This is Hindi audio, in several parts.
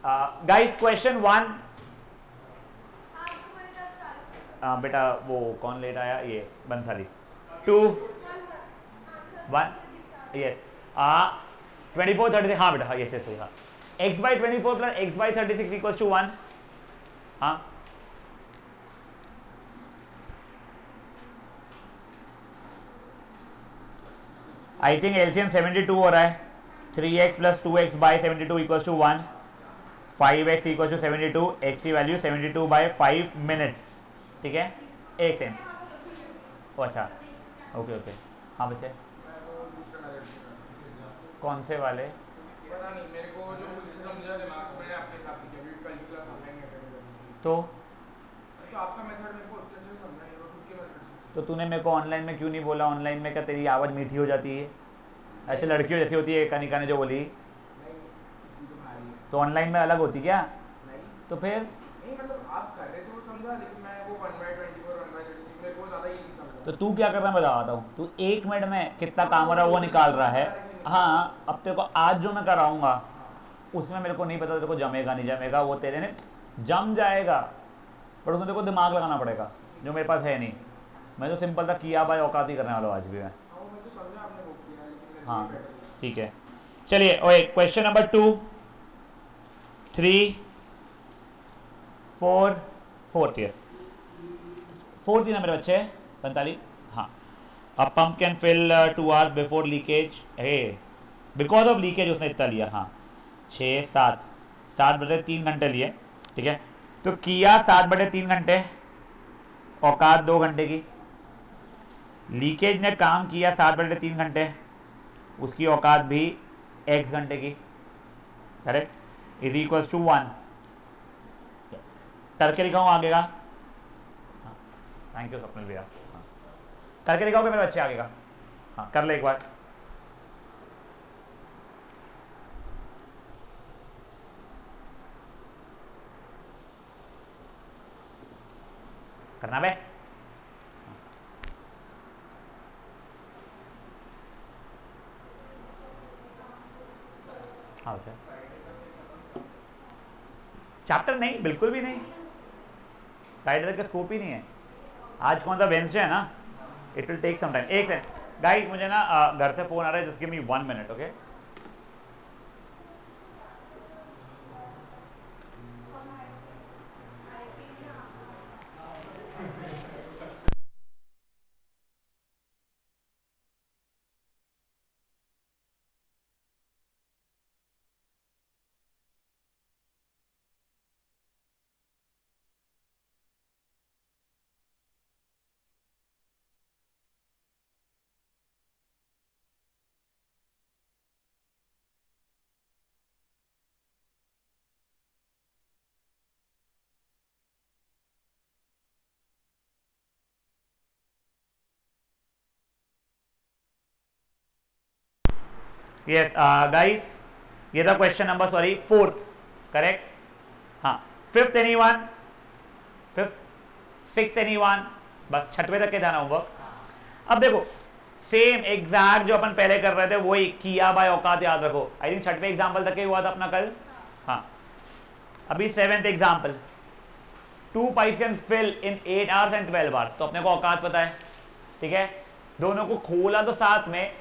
गाइस क्वेश्चन 1, बेटा वो कौन लेट आया, ये बंसाली। 2 1 यस 24 36, हाँ बेटा, हाँ यस यस हाँ, x by 24 plus x by 36 equals to 1। हाँ आई थिंक एलसीएम 72 हो रहा है। 3x plus 2x by 72 equals to 1। 5x equals to 72, x की वैल्यू 72 बाई 5 मिनट्स। ठीक है, एक सेकंड। ओ अच्छा, ओके ओके। हाँ बच्चे, कौन से वाले? पता नहीं मेरे को, जो खुद से समझा दिमाग से मैंने अपने हिसाब से किया, क्योंकि कल की क्लास ऑनलाइन नहीं करेंगे। तो आपका मेथड मेरे को उतने से समझा नहीं, खुद के मेथड से। तो तूने मेरे को ऑनलाइन में क्यों नहीं बोला? ऑनलाइन में क्या तेरी आवाज़ मीठी हो जाती है? ऐसे लड़कियों जैसी होती है कनिका ने जो बोली। नहीं, चिट्ठी तो भारी है। तो ऑनलाइन में अलग होती क्या? नहीं तो फिर नहीं, मतलब आप कर रहे थे वो समझा, लेकिन मैं वो 1/24 1/36 मेरे को ज़्यादा इजी समझा। तो तू क्या कर रहा है मैं बताता हूँ। तू 1 मिनट में कितना काम हो रहा है वो निकाल रहा है। हाँ, अब तेरे को आज जो मैं कराऊंगा उसमें मेरे को नहीं पता तेरे को जमेगा नहीं जमेगा, वो तेरे ने जम जाएगा, पर उसमें तेरे को दिमाग लगाना पड़ेगा जो मेरे पास है नहीं। मैं तो सिंपल था किया भाई औकात ही करने वाला हूँ आज भी मैं। हाँ, वो मैं तो समझा आपने वो किया, लेकिन मेरे हाँ लिए बेटर है। ठीक है, चलिए। ओए question number 2 3 4 4th yes 4th ही ना मेरे बच्चे, 45। हाँ, a pump can fill 2 hours before leakage, he because of leakage उसने इतना लिया। हाँ 6 7 7/3 घंटे लिए। ठीक है, तो किया 7/3 घंटे, औकात 2 घंटे की। लीकेज ने काम किया 7/3 घंटे, उसकी औकात भी x घंटे की। Correct, is equals to 1। करके दिखाऊँ आगे का? थैंक यू स्वप्निल भैया। हाँ, करके दिखाओगे मेरे बच्चे आगे का? हाँ कर ले एक बार। करना बे। हाँ ओके, चैप्टर नहीं, बिल्कुल भी नहीं, साइड का स्कोप ही नहीं है। आज कौन सा वेंसडे है ना, it will take some time. एक सेकंड गाइस, मुझे ना घर से फोन आ रहा है, just give me 1 minute okay. Yes guys, ये था question number, sorry 4th, correct. हाँ 5th anyone, 5th 6th anyone, बस 6वें तक के जाना होमवर्क। अब देखो सेम एग्जैक्ट जो अपन पहले कर रहे थे वही किया बाय औकात याद रखो। आई थिंक 6वें एग्जाम्पल तक ही हुआ था अपना कल। हाँ अभी 7th example, 2 pipes can fill in 8 hours and 12 hours, तो अपने को औकात पता है। ठीक है, दोनों को खोला तो साथ में,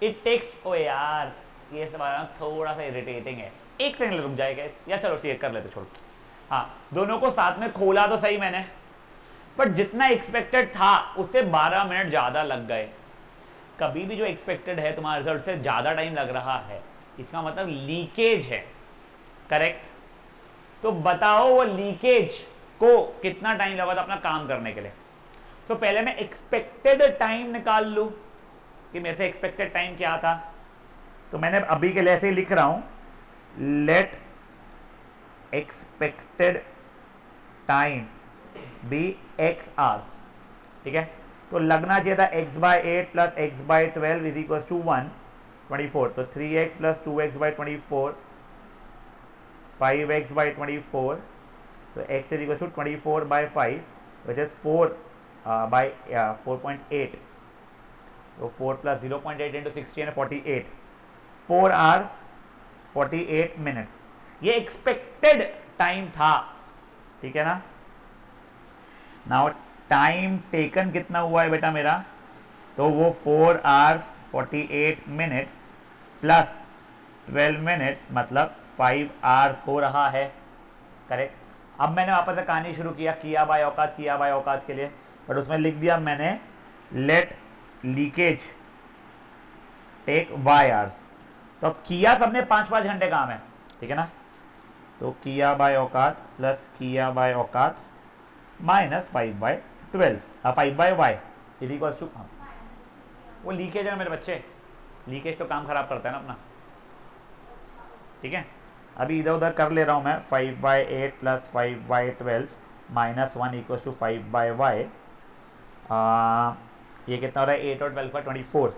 इट टेक्स, ओ यार ये सब थोड़ा सा इरिटेटिंग है, एक सेकंड रुक जाएगा या चलो ठीक कर लेते, छोड़। हाँ दोनों को साथ में खोला तो सही मैंने, बट जितना एक्सपेक्टेड था उससे 12 मिनट ज़्यादा लग गए। कभी भी जो एक्सपेक्टेड है तुम्हारे रिजल्ट से ज़्यादा टाइम लग रहा है, इसका मतलब लीकेज है। करेक्ट, तो बताओ वो लीकेज को कितना टाइम लगा था अपना काम करने के लिए। तो पहले मैं एक्सपेक्टेड टाइम निकाल लूँ कि मेरे से एक्सपेक्टेड टाइम क्या था। तो मैंने अभी के लिए ऐसे ही लिख रहा हूँ, let expected time be x hours. ठीक है, तो लगना चाहिए था x by 8 plus x by 12 is equal to 1 24। तो 3x plus 2x by 24, 5x by 24, तो x is equal to 24 by 5 which is 4 by 4.8। तो 4 प्लस 0.8 इंटू 60 यानी 48, 4 hours 48 minutes। ये एक्सपेक्टेड टाइम था, ठीक है ना। नाउ टाइम टेकन कितना हुआ है बेटा मेरा, तो वो 4 आवर्स 48 मिनट्स प्लस 12 मिनट्स मतलब 5 आवर्स हो रहा है, करेक्ट। अब मैंने वापस से कहानी शुरू किया बाय औकात, किया बाय औकात के लिए, बट उसमें लिख दिया मैंने let leakage take y hours. तो अब किया सबने 5-5 घंटे काम है, ठीक है ना। तो किया बाय औकात प्लस किया बाय औकात minus 5/12 5/y is equals to, वो लीकेज है ना मेरे बच्चे, लीकेज तो काम खराब करता है ना अपना, ठीक है। अभी इधर उधर कर ले रहा हूँ मैं, 5/8 plus 5/12 minus 1 equals to 5/y। ये कितना हो रहा है, 8 और 12 का 24,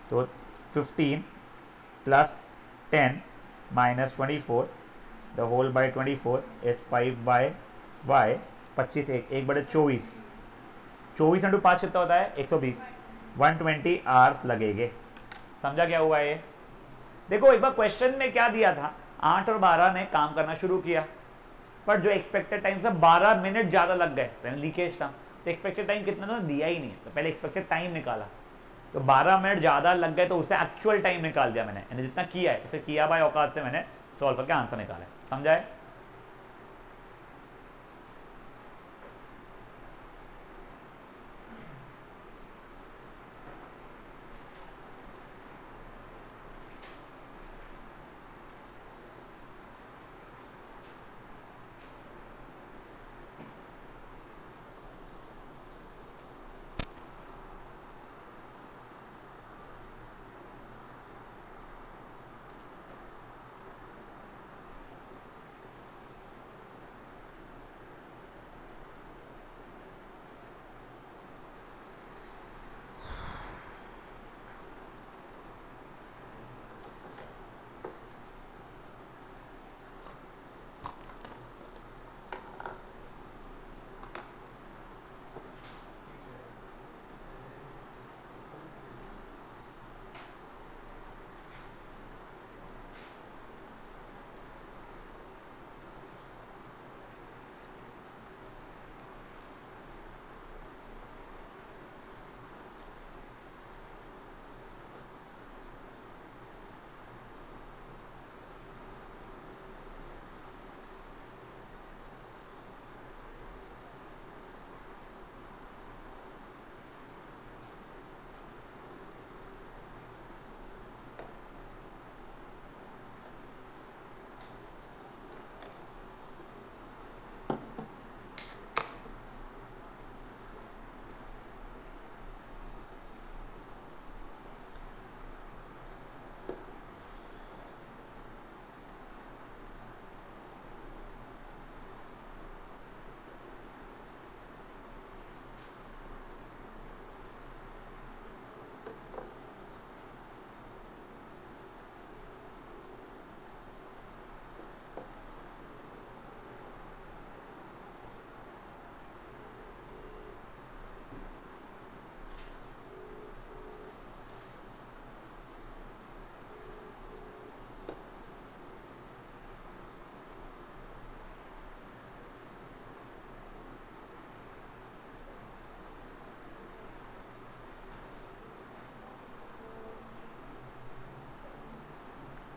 तो 15 plus 10 minus 24 the whole by 24 is 5/y। 25 1/24, 24 into 5 कितना होता है, 120, 120 आवर्स लगेंगे। समझा क्या हुआ ये? देखो एक बार क्वेश्चन में क्या दिया था, 8 और 12 ने काम करना शुरू किया, पर जो एक्सपेक्टेड टाइम से 12 मिनट ज़्यादा लग गए, तो लीकेज था, तो एक्सपेक्टेड टाइम कितना था दिया ही नहीं, तो पहले एक्सपेक्टेड टाइम निकाला, तो 12 मिनट ज़्यादा लग गए, तो उससे एक्चुअल टाइम निकाल दिया मैंने, यानी जितना किया है, तो फिर किया बाय औकात से मैंने सॉल्व करके आंसर निकाला। समझा है?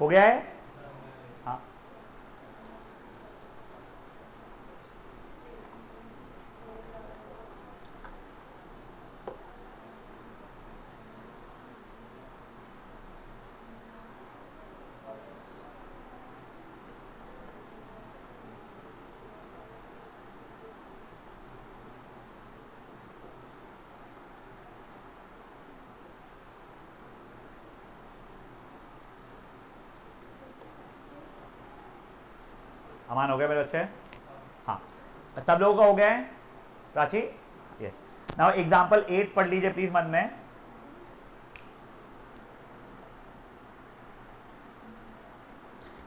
हो गया है? हाँ, अमान हो गया मेरे बच्चे? हाँ, सब लोगों का हो गया है? प्राची? यस। नाउ एग्जांपल 8 पढ़ लीजिए प्लीज मन में।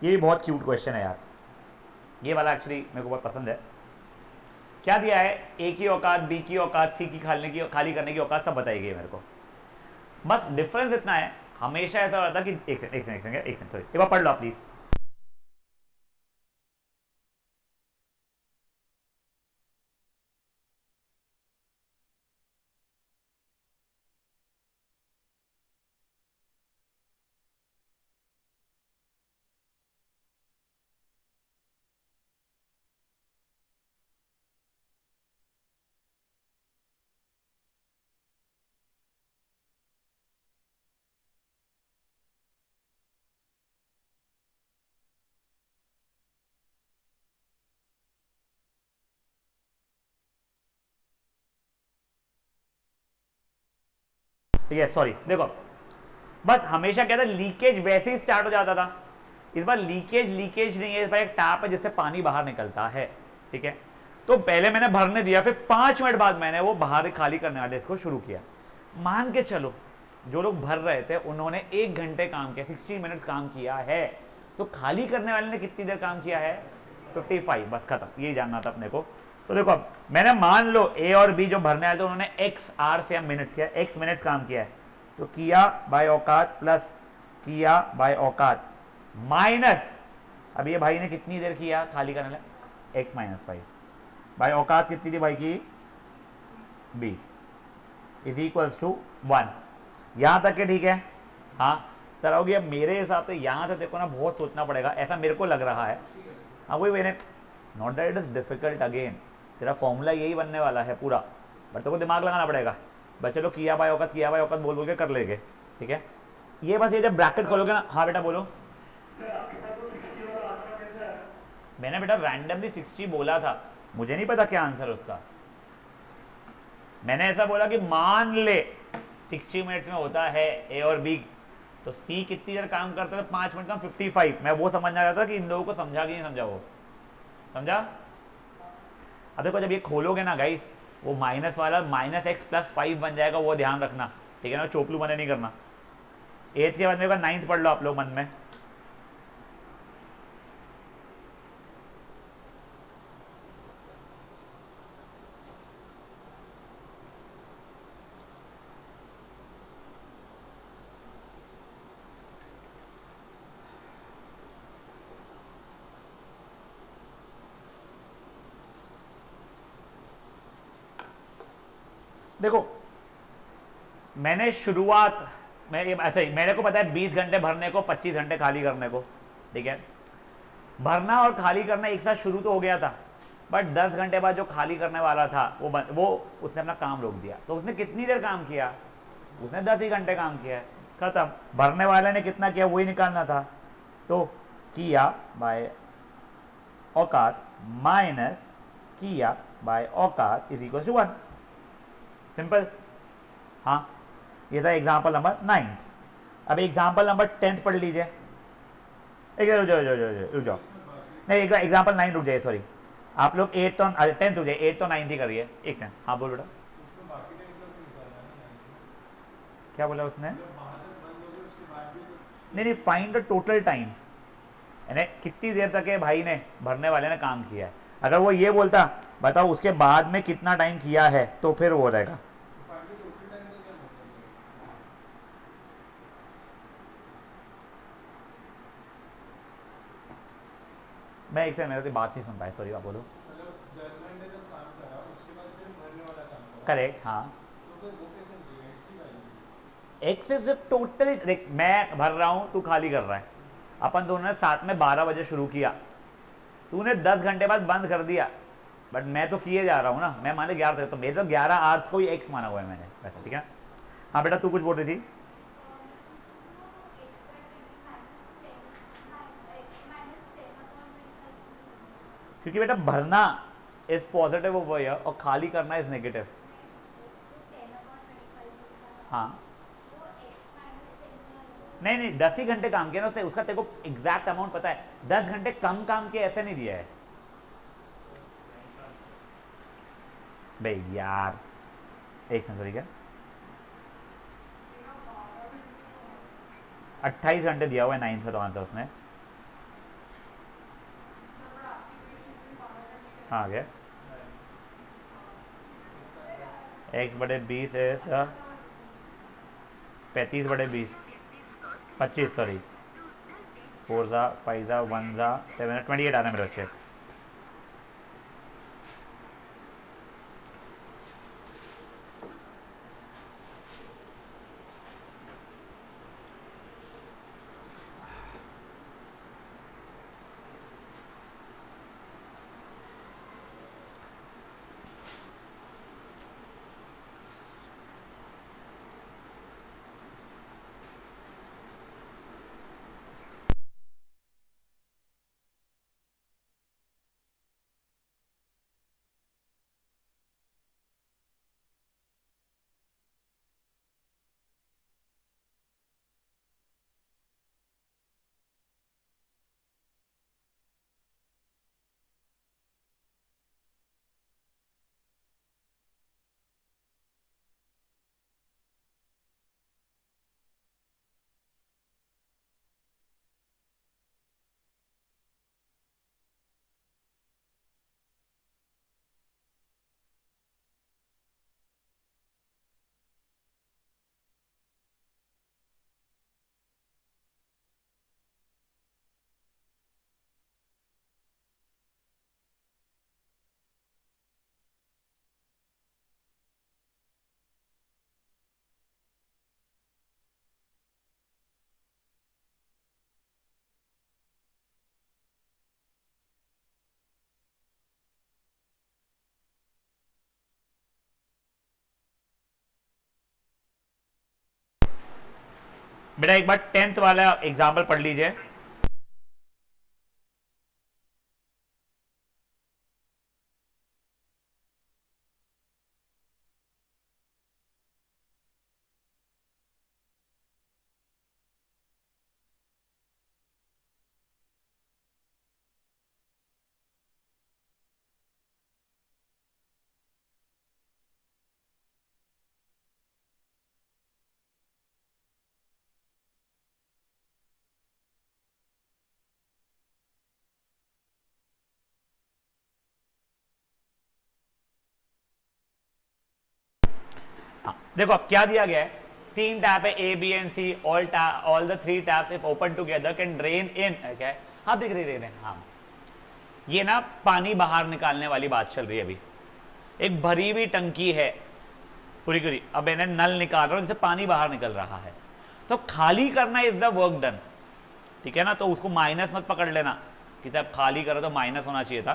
ये भी बहुत क्यूट क्वेश्चन है यार, ये वाला एक्चुअली मेरे को बहुत पसंद है। क्या दिया है, ए की औकात, बी की औकात, सी की खाली करने की औकात सब बताई गई है मेरे को। बस डिफरेंस इतना है, हमेशा ऐसा होता है कि एक सेकंड सॉरी, एक बार पढ़ लो प्लीज। ठीक है, सॉरी देखो, बस हमेशा क्या था, लीकेज वैसे ही स्टार्ट हो जाता था। इस बार लीकेज नहीं है, इस बार एक टैप है जिससे पानी बाहर निकलता है। ठीक है, तो पहले मैंने भरने दिया, फिर 5 मिनट बाद मैंने वो बाहर खाली करने वाले इसको शुरू किया। मान के चलो जो लोग भर रहे थे उन्होंने 1 घंटे काम किया, 60 मिनट्स काम किया है, तो खाली करने वाले ने कितनी देर काम किया है? 55। बस खत्म, यही जानना था अपने को। तो देखो अब मैंने मान लो ए और बी जो भरने आए थे उन्होंने एक्स आर से मिनट्स किया, एक्स मिनट्स काम किया है, तो किया बाय औकात प्लस किया बाय औकात माइनस, अब ये भाई ने कितनी देर किया खाली करने लगे? एक्स माइनस 5 बाय औकात कितनी थी भाई की? 20 इज इक्वल्स टू 1। यहां तक के ठीक है? हाँ सर होगी। अब मेरे हिसाब से यहां से देखो ना, बहुत सोचना पड़ेगा, ऐसा मेरे को लग रहा है। हाँ वही मैंने, not that it is difficult, again तेरा फॉर्मूला यही बनने वाला है पूरा, बट तेरे को दिमाग लगाना पड़ेगा। बस चलो किया बाय औकात बोल बोल के कर लेंगे। ठीक है, ये बस ये जब ब्रैकेट खोलोगे ना, हाँ बेटा बोलो। मैंने बेटा रैंडमली 60 बोला था, मुझे नहीं पता क्या आंसर उसका। मैंने ऐसा बोला कि मान ले 60 मिनट्स में होता है ए और बी, तो सी कितनी देर काम करता है? 5 मिनट का 55। मैं वो समझना चाहता था कि इन लोगों को समझा कि नहीं समझा, वो समझा। अब देखो जब ये खोलोगे ना गाइस, वो माइनस वाला माइनस एक्स प्लस 5 बन जाएगा, वो ध्यान रखना। ठीक है ना, चोपलू बने नहीं करना। 8th के बाद में 9th पढ़ लो आप लोग मन में। देखो मैंने शुरुआत में ऐसे ही, मेरे को पता है 20 घंटे भरने को, 25 घंटे खाली करने को। ठीक है, भरना और खाली करना एक साथ शुरू तो हो गया था, बट 10 घंटे बाद जो खाली करने वाला था वो उसने अपना काम रोक दिया। तो उसने कितनी देर काम किया? उसने 10 ही घंटे काम किया है, खत्म। भरने वाले ने कितना किया वही निकालना था, तो किया बाय औकात माइनस किया बाय औकात इज इक्वल टू 1। सिंपल। हाँ ये था एग्जाम्पल नंबर 9th। अब एग्जाम्पल नंबर 10th पढ़ लीजिए। एक रुक जाओ, नहीं एग्जाम्पल 9 रुक जाइए, सॉरी आप लोग 8th और 10th रुक जाइए, 8th और 9th ही करिए। एक सेकंड, हाँ बोल बेटा। क्या बोला उसने? नहीं, फाइंड द टोटल टाइम, यानी कितनी देर तक है भाई ने, भरने वाले ने काम किया है। अगर वो ये बोलता बताओ उसके बाद में कितना टाइम किया है, तो फिर वो रहेगा। मैं एक सेकंड, मेरी बात नहीं सुन पाया, सॉरी आप बोलो। मतलब 10 घंटे जब काम करा उसके बाद सिर्फ भरने वाला काम करा, करेक्ट, हाँ। तो फिर वो कैसे निकलेगा? एक्स की वैल्यू एक से सिर्फ टोटली, मैं भर रहा हूँ तू खाली कर रहा है, अपन दोनों ने साथ में 12 बजे शुरू किया, तूने 10 घंटे बाद बंद कर दिया, बट मैं तो किए जा रहा हूँ ना, मैं माने 11 तक, तो मेरे तो 11 आवर्स को ही एक्स माना हुआ है मैंने वैसे। ठीक है, हाँ बेटा तू कुछ बोल रही थी। क्योंकि बेटा भरना इज पॉजिटिव ओवर हियर और खाली करना इज नेगेटिव। हाँ नहीं 10 ही घंटे काम किया ना उसने, उसका तेरे को एग्जैक्ट अमाउंट पता है। 10 घंटे कम काम किया ऐसे नहीं दिया है भाई यार। एक सेकंड, सॉरी क्या 28 घंटे दिया हुआ है 9th का तो आंसर उसने। हाँ गया x बटे 20 है 35 बटे 20 25, सॉरी 4 ज़ा 5 ज़ा 1 ज़ा 7 28 आना मेरे बच्चे। बेटा एक बार 10th वाला एग्जाम्पल पढ़ लीजिए। देखो अब क्या दिया गया है, तीन टैप है A B and C, all the three taps if open together can drain in, क्या है, हाँ दिख रही है, हाँ ये ना पानी बाहर निकालने वाली बात चल रही है अभी। एक भरी हुई टंकी है पूरी पूरी, अब मैंने नल निकाल रहा हूं जिससे पानी बाहर निकल रहा है, तो खाली करना इज द वर्क डन, ठीक है ना। तो उसको माइनस मत पकड़ लेना कि जब खाली करो तो माइनस होना चाहिए था।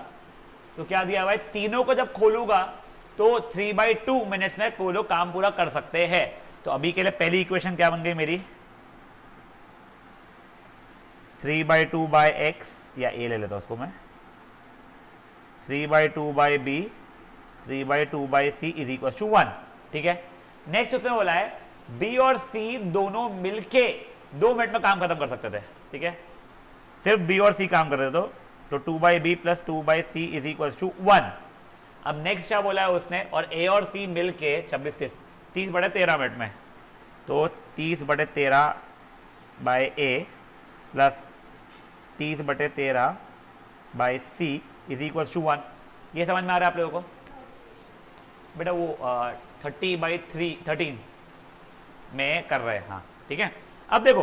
तो क्या दिया हुआ है, तीनों को जब खोलूंगा तो 3/2 मिनट्स में वो लोग काम पूरा कर सकते हैं। तो अभी के लिए पहली इक्वेशन क्या बन गई मेरी, 3/2/x, या ए ले लेता हूं उसको मैं, 3/2/b 3/2/c is equal to 1, ठीक है। नेक्स्ट उसने बोला है बी और सी दोनों मिलके 2 मिनट में काम खत्म कर सकते थे, ठीक है, सिर्फ बी और सी काम कर रहे थे, तो 2/b plus 2/c is equal to 1। अब नेक्स्ट क्या बोला है उसने, और ए और सी मिलके 26 30/13 मिनट में, तो 30/13 by A plus 30/13 by C is equal to 1। ये समझ में आ रहा है आप लोगों को बेटा, वो 30/13 में कर रहे हैं, हाँ ठीक है। अब देखो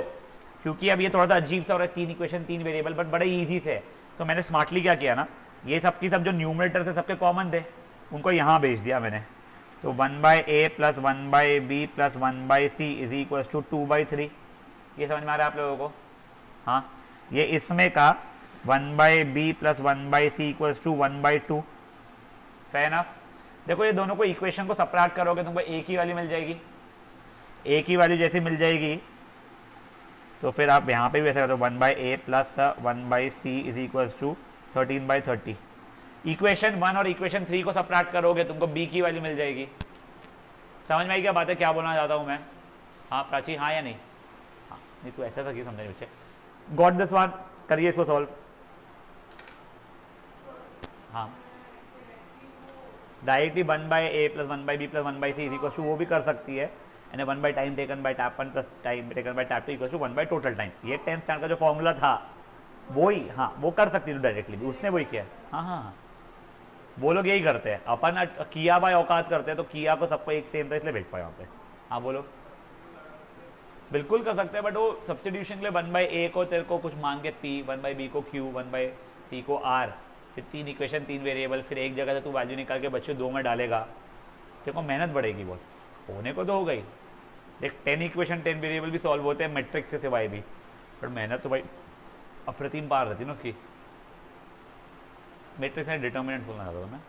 क्योंकि अब ये थोड़ा सा अजीब सा हो रहा है, 3 इक्वेशन 3 वेरिएबल, बट बड़े इजी से, तो मैंने स्मार्टली क्या किया ना, ये सब की सब जो न्यूमरेटर से सबके कॉमन थे उनको यहाँ भेज दिया मैंने। तो 1/a plus 1/b plus 1/c is equal to 2/3। ये समझ में आ रहा है आप लोगों को, हाँ। ये इसमें का 1/b plus 1/c equal to 1/2, fair enough. देखो ये दोनों को इक्वेशन को सब्ट्रैक्ट करोगे तुमको एक ही वाली मिल जाएगी, एक ही वाली जैसी मिल जाएगी, तो फिर आप यहाँ पे भी ऐसा करते हो 1/a plus 1/c is equal to 13/30। Equation 1 और इक्वेशन 3 को सब्ट्रैक्ट करोगे तुमको b की वैल्यू मिल जाएगी। समझ में आई क्या बात है, क्या बोलना चाहता हूँ मैं, हाँ प्राची, हाँ या नहीं, हाँ नहीं तो ऐसा था कि समझने पीछे। गॉट दिस वन, करिए इसको सॉल्व, हाँ directly 1/a plus 1/b plus 1/c is equal to वो भी कर सकती है, and 1 time taken by tap 1 plus time taken by tap 2 equal to 1 total time. ये 10th स्टैंडर्ड का जो फॉर्मूला था वही, हाँ वो कर सकती थी डायरेक्टली भी, उसने वही किया, हाँ हाँ हाँ वो लोग यही करते हैं, अपन किया बाय औकात करते हैं, तो किया को सबको एक सेम था इसलिए भेज पाए वहाँ पे, हाँ बोलो। बिल्कुल कर सकते हैं, बट वो सब्सटीट्यूशन के लिए 1/a को तेरे को कुछ मांग के p, 1/b को q, 1/c को r, फिर 3 इक्वेशन 3 वेरिएबल, फिर एक जगह से तू वैल्यू निकाल के बच्चे 2 में डालेगा, देखो मेहनत बढ़ेगी बहुत, होने को तो हो गई। देख 10 इक्वेशन 10 वेरिएबल भी सॉल्व होते हैं मैट्रिक्स के सिवाय भी, पर मेहनत तो भाई अप्रतिम पार रहती है ना उसकी। मैट्रिक्स में डिटर्मिनेंट्स बोलना चाहता था मैं।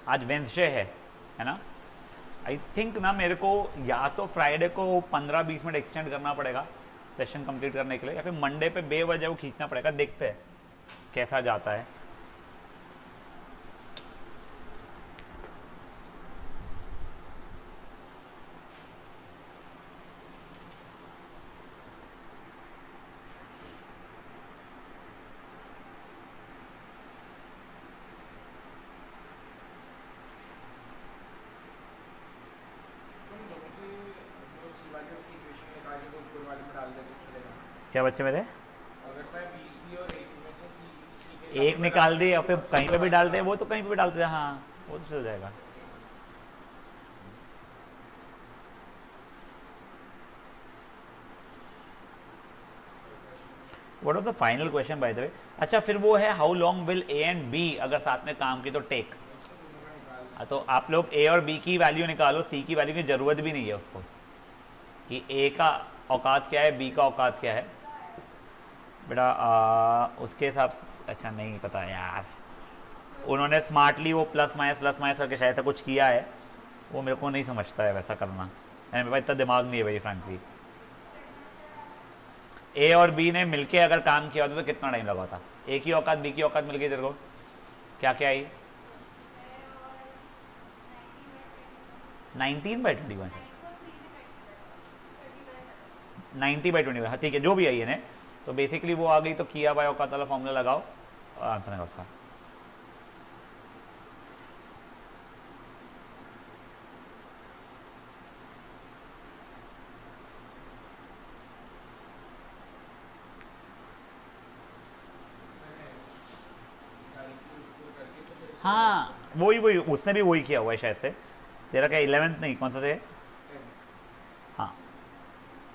आज वेंसडे है ना, आई थिंक ना मेरे को या तो फ्राइडे को 15-20 मिनट एक्सटेंड करना पड़ेगा सेशन कंप्लीट करने के लिए, या फिर मंडे पे बेवजह वो खींचना पड़ेगा, देखते हैं कैसा जाता है। क्या बच्चे मेरे? अगर मैं BC और AC में से C के एक निकाल दे या फिर कहीं पे भी डाल दे, वो तो कहीं पे भी डालते हैं, हाँ वो तो चल जाएगा। What of the final question by the way. अच्छा फिर वो है how long will A and B अगर साथ में काम की तो टेक। तो आप लोग ए और बी की वैल्यू निकालो, सी की वैल्यू की ज़रूरत भी नहीं है उसको, कि ए का औकात क्या है, बी का औकात क्या है बेटा। उसके हिसाब से अच्छा नहीं पता यार, उन्होंने स्मार्टली वो प्लस माइनस करके शायद से कुछ किया है, वो मेरे को नहीं समझता है वैसा करना, मेरे पास इतना दिमाग नहीं है भाई फ्रैंकली। ए और बी ने मिलके अगर काम किया होता तो कितना टाइम लगा होता? ए की औकात बी की औकात मिल गई तेरे को, क्या क्या आई? 19/21 है, 90/21, हाँ ठीक है जो भी आई है ने, तो बेसिकली वो आ गई, तो किया बाय औकात वाला फॉर्मूला लगाओ और आंसर है उसका। हाँ वही उसने भी वही किया हुआ है शायद से। तेरा क्या 11th नहीं, कौन सा थे? हाँ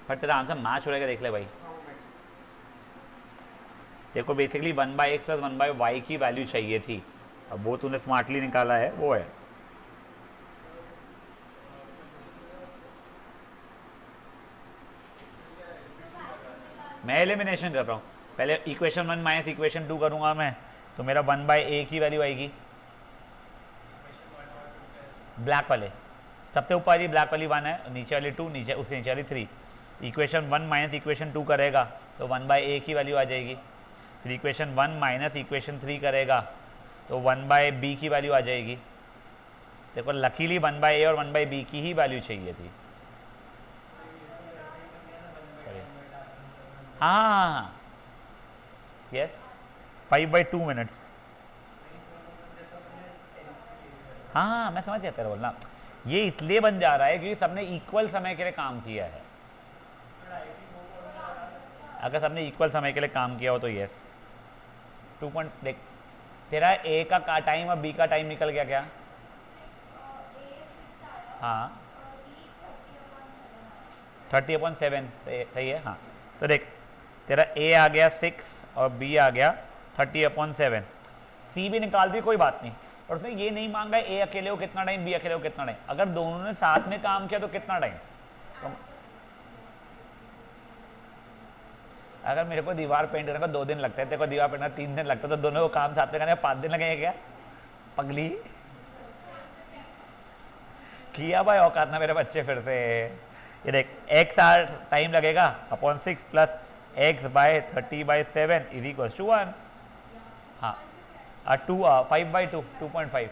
पर तेरा आंसर मैच हो रहेगा, देख ले भाई। तेरे को बेसिकली 1/x + 1/y की वैल्यू चाहिए थी, अब वो तूने स्मार्टली निकाला है, वो है। मैं एलिमिनेशन कर रहा हूँ, पहले इक्वेशन 1 माइनस इक्वेशन 2 करूँगा मैं, तो मेरा 1/a की वैल्यू आएगी ब्लैक वाले, सबसे ऊपर वाली ब्लैक वाली 1 है, नीचे वाली 2, नीचे उसके नीचे वाली 3। इक्वेशन 1 माइनस इक्वेशन 2 करेगा तो 1/a की वैल्यू आ जाएगी, फिर इक्वेशन 1 माइनस इक्वेशन 3 करेगा तो 1/b की वैल्यू आ जाएगी। देखो लकीली 1/a और 1/b की ही वैल्यू चाहिए थी। हाँ यस 5/2 मिनट्स। हाँ मैं समझ गया तेरा बोलना, ये इसलिए बन जा रहा है क्योंकि सबने इक्वल समय के लिए काम किया है। अगर सबने इक्वल समय के लिए काम किया हो तो यस 2 पॉइंट। देख तेरा ए का टाइम और बी का टाइम निकल गया क्या? हाँ 30/7 सही है। हाँ तो देख तेरा ए आ गया 6 और बी आ गया 30/7। सी भी निकाल दी कोई बात नहीं, और उसने ये नहीं मांगा ए अकेले हो कितना टाइम, बी अकेले हो कितना टाइम, अगर दोनों ने साथ में काम किया तो कितना टाइम। तो अगर मेरे को दीवार पेंट करने को 2 दिन लगते हैं, तेरे को दीवार पेंट करने 3 दिन लगता है, तो दोनों को काम साथ में करने में 5 दिन लगेंगे क्या पगली? किया भाई औकात ना मेरे बच्चे फिर से। ये देख x आर टाइम लगेगा अपॉन 6 प्लस x/30/7 = 1। हाँ 5/2 2.5।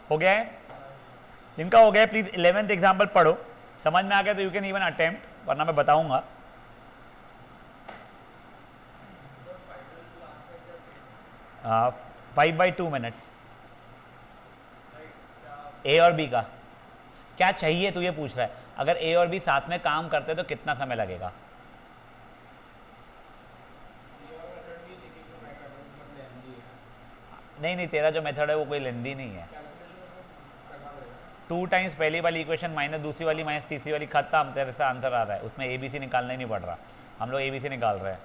हो गया है, जिनका हो गया है प्लीज 11th एग्जाम्पल पढ़ो, समझ में आ गया तो यू कैन इवन अटेम्प्ट, वरना मैं बताऊंगा। uh, 5/2 minutes. ए और बी का क्या चाहिए तू ये पूछ रहा है, अगर ए और बी साथ में काम करते तो कितना समय लगेगा? नहीं तेरा जो मेथड है वो कोई लेंदी नहीं है। 2 टाइम्स पहली वाली इक्वेशन माइनस दूसरी वाली माइनस तीसरी वाली खत्म, तेरे से आंसर आ रहा है, उसमें ए बी सी निकालना ही नहीं पड़ रहा, हम लोग ए बी सी निकाल रहे हैं।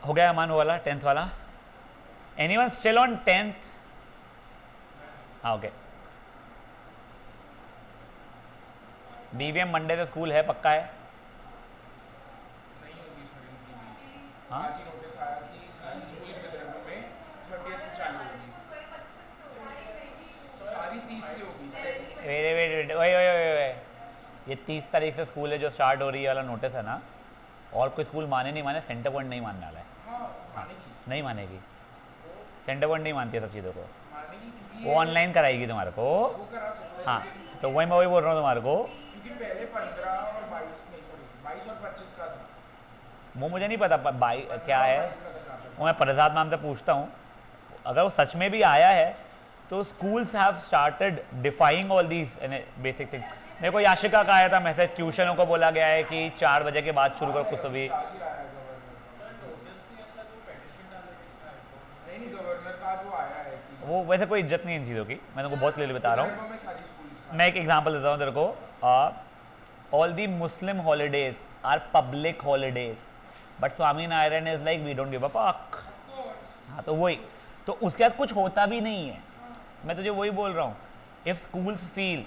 हो गया अमान वो वाला 10th वाला? Anyone still on 10th? हाँ ओके। बीवीएम मंडे से स्कूल है पक्का है? नहीं होगी सर इनकी भी। हाँ आज ही नोटिस आया कि सारी स्कूल वेट ओए ओए ओए ओए, ये 30 तारीख से स्कूल है जो स्टार्ट हो रही है वाला नोटिस है ना, और कोई स्कूल माने नहीं माने, सेंटर पॉइंट नहीं मानने वाला है। हाँ, नहीं मानेगी, सेंटर पॉइंट नहीं मानती है सब चीज़ों को, वो ऑनलाइन कराएगी तुम्हारे को। हाँ, तो वही मैं वही बोल रहा हूँ तुम्हारे को, क्योंकि पहले 15 और 22 नहीं सॉरी 22 और 25 का था। वो मुझे नहीं पता बाई क्या है, वो मैं प्रसाद मैम से पूछता हूँ। अगर वो सच में भी आया है तो schools have started defying all these basic thing. मेरे को याशिका का आया था मैसेज, ट्यूशनों को बोला गया है कि 4 बजे के बाद शुरू करो कुछ तो भी। नहीं गवर्नर का जो आया है कि वो वैसे कोई इज्जत नहीं इन चीज़ों की, मैं तुमको बहुत क्लियरली बता रहा हूँ। में सारी स्कूल्स मैं एक एग्जांपल देता हूँ तेरे को, all the Muslim holidays are public holidays, but Swami Narayan is like we don't give a fuck. हाँ, तो वही, तो उसके बाद कुछ होता भी नहीं है। मैं तुझे वही बोल रहा हूँ, इफ स्कूल्स फील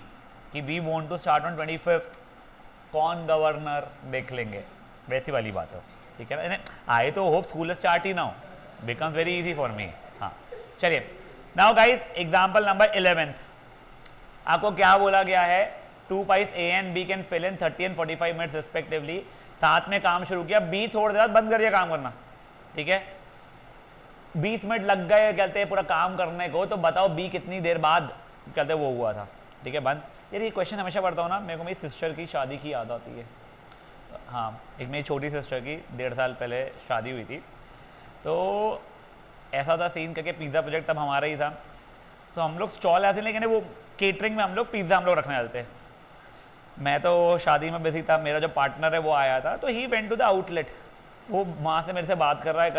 कि we want to start on 25th, कौन गवर्नर देख लेंगे, वैसी वाली बात है, ठीक है ना। आई तो होप स्कूल स्टार्ट ही ना हो, becomes very easy for me. हाँ, चलिए now guys, example number 11th, आपको क्या बोला गया है, 2 pipes A and B can fill in 30 and 45 minutes respectively. साथ में काम शुरू किया, B थोड़ी देर बाद बंद कर दिया काम करना, ठीक है। 20 मिनट लग गए कहते हैं पूरा काम करने को, तो बताओ B कितनी देर बाद कहते वो हुआ था, ठीक है, बंद। यार ये क्वेश्चन हमेशा पढ़ता हूँ ना, मेरे को मेरी सिस्टर की शादी की याद आती है। हाँ, एक मेरी छोटी सिस्टर की 1.5 साल पहले शादी हुई थी, तो ऐसा था सीन करके, पिज़्ज़ा प्रोजेक्ट तब हमारा ही था, तो हम लोग स्टॉल ऐसे, लेकिन वो केटरिंग में हम लोग पिज़्ज़ा हम लोग रखने वाले थे। मैं तो शादी में बिजी था, मेरा जो पार्टनर है वो आया था, तो he went to the outlet, वो वहाँ से मेरे से बात कर रहा है,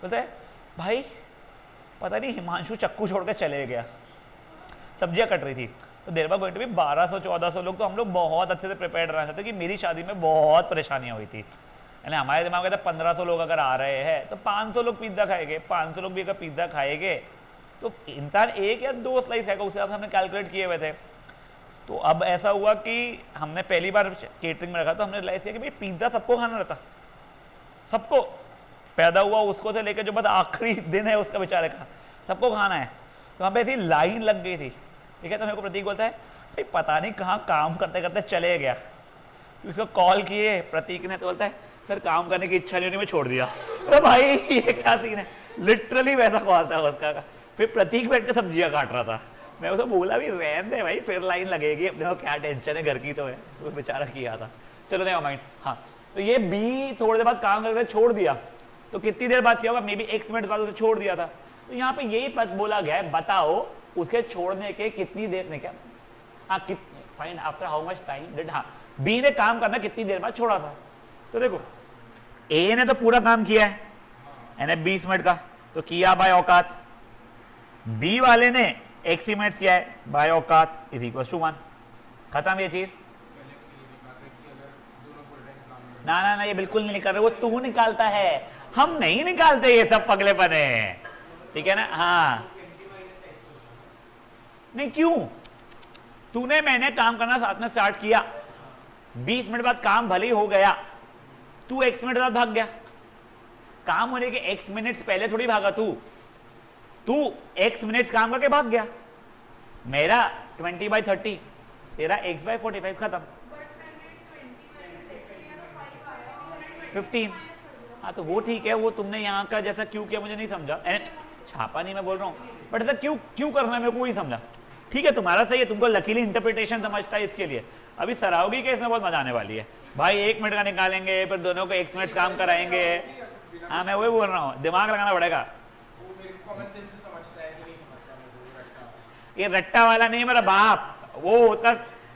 बोलते है भाई पता नहीं हिमांशु चक्कू छोड़ के चले गया, सब्जियाँ कट रही थी, तो देर बाद गोइंग टू भी 1200-1400 लोग, तो हम लोग बहुत अच्छे से प्रिपेयर रहना चाहते, कि मेरी शादी में बहुत परेशानियाँ हुई थी, यानी हमारे दिमाग में था 1500 लोग अगर आ रहे हैं तो 500 लोग पिज़्ज़ा खाएंगे, 500 लोग भी अगर पिज़्ज़ा खाएंगे तो इंसान 1 या 2 स्लाइस खाएगा, उस हिसाब से हमने कैलकुलेट किए हुए थे। तो अब ऐसा हुआ कि हमने पहली बार केटरिंग में रखा, तो हमने रियलाइज किया कि भाई पिज़्ज़ा सबको खाना रहता, सबको, पैदा हुआ उसको से लेकर जो बस आखिरी दिन है उसका बेचारे का, सबको खाना है। तो वहाँ पे ऐसी लाइन लग गई थी, ठीक है। तो मेरे को प्रतीक बोलता है भाई पता नहीं कहाँ काम करते करते चले गया, तो उसको कॉल किए प्रतीक ने, तो बोलता है सर काम करने की इच्छा नहीं होनी, मैं छोड़ दिया। अरे भाई ये क्या सीन है, लिटरली वैसा कॉल था उसका। फिर प्रतीक बैठ के सब्जियाँ काट रहा था, मैं उसे बोला भी रहने दे भाई, फिर लाइन लगेगी, अपने को क्या टेंशन है, घर की तो है, वो बेचारा किया था, चलो नहीं माइंड। हाँ, तो ये बी थोड़ी देर बाद काम करके छोड़ दिया, तो कितनी देर बाद किया होगा, मे बी X मिनट बाद उसे छोड़ दिया था। तो यहाँ पे यही पद बोला गया है, बताओ उसके छोड़ने के कितनी देर ने क्या, हाँ find after how much time did, हाँ बी ने काम करना कितनी देर बाद छोड़ा था। तो देखो ए ने तो पूरा काम किया है, यानी 20 मिनट का, तो किया बाय औकात, बी वाले ने x मिनट्स किया है बाय औकात इज इक्वल टू 1, खत्म ये चीज। ना ना ना, ये बिल्कुल नहीं निकाल रहे, वो तू निकालता है, हम नहीं निकालते ये सब पगलेपन है, ठीक है ना। हाँ नहीं क्यों, तूने मैंने काम करना साथ में स्टार्ट किया, 20 मिनट बाद काम भले ही हो गया, तू x मिनट बाद भाग गया, काम होने के x मिनट्स पहले थोड़ी भागा तू x मिनट्स काम करके भाग गया। मेरा 20/30, तेरा x/45, खत्म 15। हाँ तो वो ठीक है, वो तुमने यहाँ का जैसा क्यों किया मुझे नहीं समझा, छापा नहीं मैं बोल रहा हूँ, बट ऐसा क्यों करना है मेरे को वही समझा। ठीक है तुम्हारा सही है, तुमको लकीली इंटरप्रिटेशन समझता है इसके लिए। अभी सराहोगी के इसमें बहुत मजा आने वाली है भाई, 1 मिनट का निकालेंगे, फिर दोनों को x मिनट काम कराएंगे। हाँ मैं वही बोल रहा हूँ, दिमाग लगाना पड़ेगा। ये रट्टा वाला नहीं मेरा बाप, वो उसका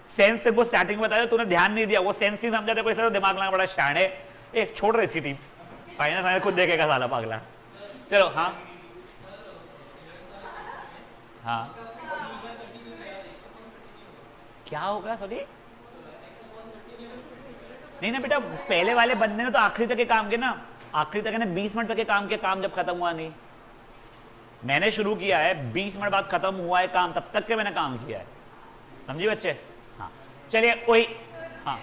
सेंस वो स्टार्टिंग में बताया, तूने ध्यान नहीं दिया, वो सेंस नहीं समझा, तो कोई दिमाग लगाना पड़ा शाणे। एक छोड़ रही इसकी टीम, फाइनल खुद देखेगा साला पागला। चलो हाँ हाँ क्या होगा सॉरी, नहीं ना बेटा, पहले वाले बंदे ने तो आखिरी तक के काम किया ना, आखिरी तक ने 20 मिनट तक के काम किया, काम जब खत्म हुआ नहीं, मैंने शुरू किया है 20 मिनट बाद खत्म हुआ है काम, तब तक के मैंने काम किया है, समझिए बच्चे। हाँ चलिए वही, हाँ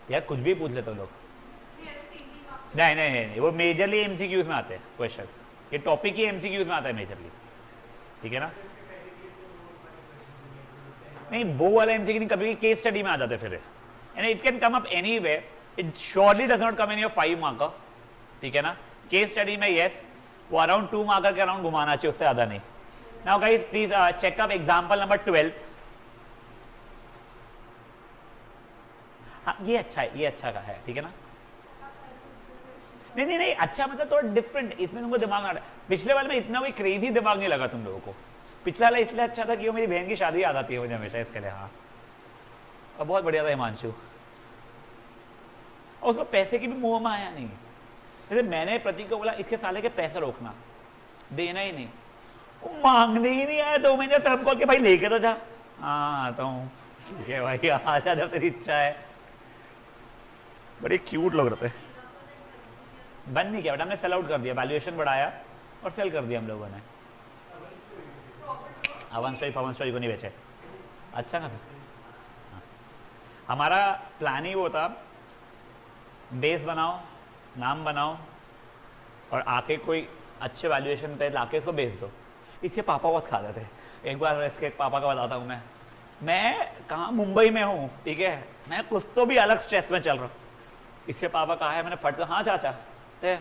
यार कुछ भी पूछ लेते हो लोग, नहीं नहीं नहीं, वो मेजरली एमसीक्यूज में आते हैं क्वेश्चन, ये टॉपिक ही एमसीक्यूज में आता है मेजरली, ठीक है ना। नहीं वो वाला एमसीक्यू नहीं, कभी केस स्टडी में आ जाते फिर, and it can come up anyway, it surely does not come in your 5 marker, ठीक है ना। केस स्टडी में यस, वो अराउंड 2 मार्कर के अराउंड घुमाना चाहिए, उससे ज्यादा नहीं। Now guys please check up example number 12। हाँ ये अच्छा है, ये अच्छा का है, ठीक है ना। नहीं नहीं नहीं, अच्छा मतलब थोड़ा डिफरेंट, इसमें तुमको दिमाग ना, पिछले वाले में इतना कोई क्रेजी दिमाग नहीं लगा तुम लोगों को। पिछला वाला इसलिए अच्छा था कि वो मेरी बहन की शादी याद आती है मुझे हमेशा, इसके लिए। हाँ और बहुत बढ़िया था हिमांशु, और उसको पैसे की भी मुंह में आया नहीं। जैसे मैंने प्रतीक को बोला इसके साले के पैसे रोकना, देना ही नहीं, वो मांगने ही नहीं आया 2 महीने, फिर हम कॉल के भाई लेके तो जा। हाँ आता हूँ, ठीक है भाई आ जा जब तेरी इच्छा है। बड़े क्यूट लग रहे थे। बंद नहीं किया बेटा, हमने सेल आउट कर दिया, वैल्यूएशन बढ़ाया और सेल कर दिया हम लोगों ने। अवन स्टोरी को नहीं बेचे, अच्छा ना। हमारा प्लान ही वो था, बेस बनाओ, नाम बनाओ और आके कोई अच्छे वैल्यूएशन पे लाके इसको बेच दो। इसके पापा बहुत खाते थे। एक बार इसके पापा का बताता हूँ मैं कहाँ मुंबई में हूँ, ठीक है, मैं कुछ तो भी अलग स्ट्रेस में चल रहा हूँ। इसके पापा कहा है, मैंने फट से हाँ चाचा ते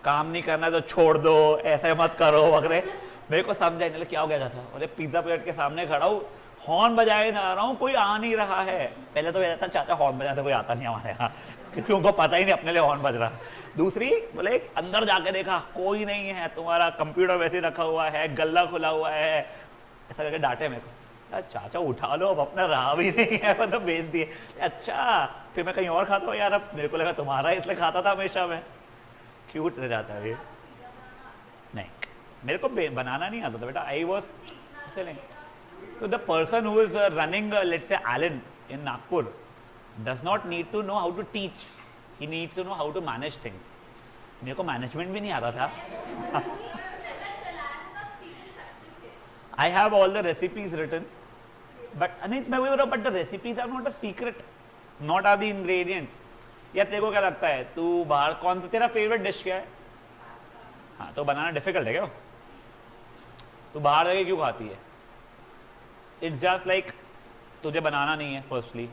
काम नहीं करना तो छोड़ दो, ऐसे मत करो वगैरह। मेरे को समझा नहीं क्या हो गया चाचा, बोले पिज्जा प्लेट के सामने खड़ा हूँ, हॉर्न बजाए जा रहा हूँ, कोई आ नहीं रहा है। पहले तो ये था चाचा हॉर्न बजाने से कोई आता नहीं हमारे यहाँ, क्योंकि उनको पता ही नहीं अपने लिए हॉर्न बज रहा। दूसरी बोले अंदर जाके देखा कोई नहीं है, तुम्हारा कंप्यूटर वैसे रखा हुआ है, गल्ला खुला हुआ है, ऐसा करके डांटे मेरे को। चाचा उठा लो, अब अपना रहा भी नहीं है, मतलब बेच दिए। अच्छा फिर मैं कहीं और खाता हूँ यार, अब मेरे को लगा तुम्हारा इसलिए खाता था हमेशा मैं। क्यूट रह जाता है ये। नहीं मेरे को बनाना नहीं आता था बेटा, I was selling. So the person who is running, let's say Allen in Nagpur, does not need to know how to teach. He needs to know how to manage things. मेरे को मैनेजमेंट भी नहीं आता था। I have all the recipes written, but नहीं मैं वही बोल रहा हूँ, but the recipes are not a secret, not are the ingredients. या तेरे को क्या लगता है, तू बाहर कौन सा तेरा फेवरेट डिश क्या है? हाँ तो बनाना डिफिकल्ट है क्या? तू बाहर जाके क्यों खाती है? इट्स जस्ट लाइक तुझे बनाना नहीं है फर्स्टली,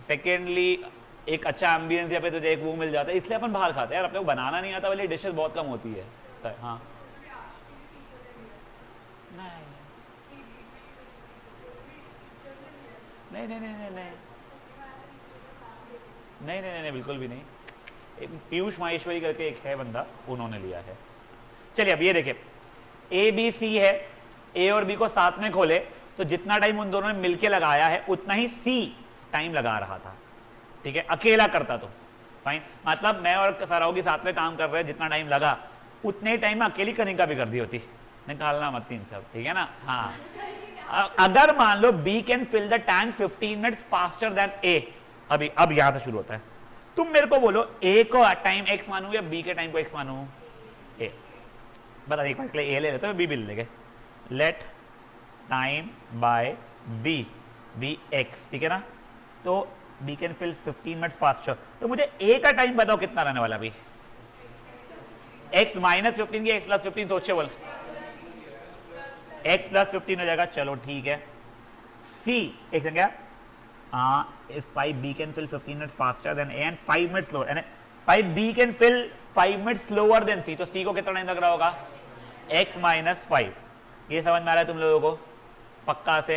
सेकेंडली एक अच्छा एम्बियंस या फिर तुझे एक वो मिल जाता है, इसलिए अपन बाहर खाते हैं यार। अपने को बनाना नहीं आता वाली डिशेस बहुत कम होती है सर। हाँ नहीं नहीं नहीं नहीं नहीं नहीं नहीं नहीं बिल्कुल भी नहीं। पीयूष माहेश्वरी करके एक है बंदा, उन्होंने लिया है। चलिए अब ये देखिए, ए बी सी है, ए और बी को साथ में खोले तो जितना टाइम उन दोनों ने मिलके लगाया है उतना ही सी टाइम लगा रहा था, ठीक है। अकेला करता तो फाइन, मतलब मैं और सराओगी साथ में काम कर रहे हैं, जितना टाइम लगा उतने टाइम में अकेली कनिका भी कर दी होती, निकालना मत इन सब, ठीक है ना। हाँ अगर मान लो B can fill the tank 15 minutes faster than A, अभी अब यहां से शुरू होता है। तुम मेरे को बोलो ए को टाइम एक्स मानू या बी के टाइम को एक्स मानू? ए बता, एक बार ए ले लेते बी भी ले लेंगे। Let time by B, B X, ठीक है ना। तो B can fill 15 minutes faster, तो मुझे ए का टाइम बताओ कितना रहने वाला अभी? एक्स माइनस 15 की एक्स प्लस 15, सोचे बोल एक्स प्लस 15 हो जाएगा, चलो ठीक है। सी एक संख्या if 5b can fill 15 minutes faster than a and 5 minutes slower, and 5b can fill 5 minutes slower than c, तो c को कितना टाइम लग रहा होगा? x minus 5। ये समझ में आ रहा है तुम लोगों को पक्का से?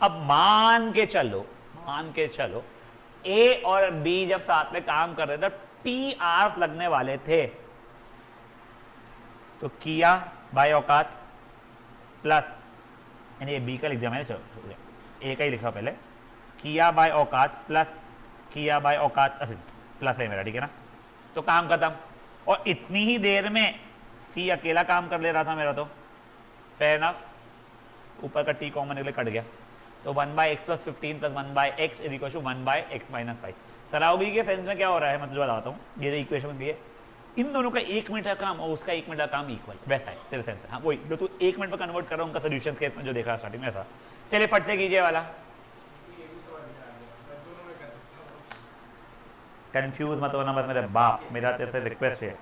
अब मान के चलो a और b जब साथ में काम कर रहे थे t आवर्स लगने वाले थे, तो किया बाय औकात प्लस, यानी ये b का लिख दिया मैंने, चलो a का ही लिखा पहले, किया बाय औकात प्लस किया बाय औकात, प्लस है मेरा, ठीक है ना। तो काम खत्म, और इतनी ही देर में सी अकेला काम कर ले रहा था मेरा, तो फेयर इनफ, ऊपर का टी कॉमन निकले कट गया, तो 1/x plus 15 plus 1/x is equal to 1/x minus 5। सराउगी के सेंस में क्या हो रहा है, मतलब बताता हूँ, ये जो इक्वेशन दी है, इन दोनों का 1 मिनट का काम और उसका 1 मिनट का काम इक्वल, वैसा है तेरे सेंस में। हाँ वही जो तू 1 मिनट में कन्वर्ट कर रहा हूँ उनका सोल्यूशन केस में जो देखा स्टार्टिंग में, ऐसा। चलिए फट से कीजिए वाला। कंफ्यूज मत होना बस मेरे बाप, मेरा तेरे से रिक्वेस्ट है।